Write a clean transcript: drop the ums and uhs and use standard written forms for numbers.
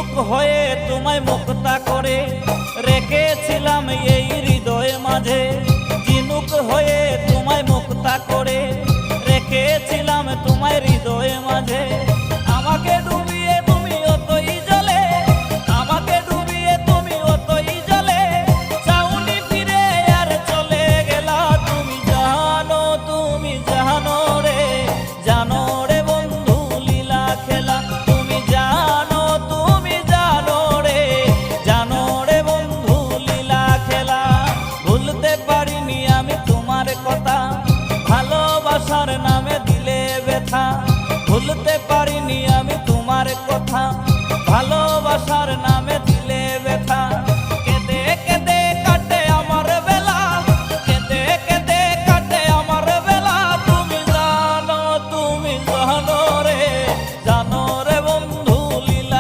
ঝিনুক হয়ে তোমায় মুক্তা করে রেখেছিলাম এই হৃদয় মাঝে। ঝিনুক হয়ে তোমায় মুক্তা করে রেখেছিলাম তোমায় হৃদয় মাঝে। আমাকে ডুবিয়ে তুমি অতই জলে, আমাকে ডুবিয়ে তুমি অতই জলে, চাউনি ফিরে আর চলে গেলা। তুমি জানো রে, জানো রে বন্ধু লীলা খেলা। তুমি জানো রে, জানো রে বন্ধু লীলা খেলা। ভুলতে পারিনি আমি তোমার কথা, ভালোবাসার নামে দিলে ব্যথা। ভুলতে পারিনি আমি তোমার কথা, ভালোবাসার নামে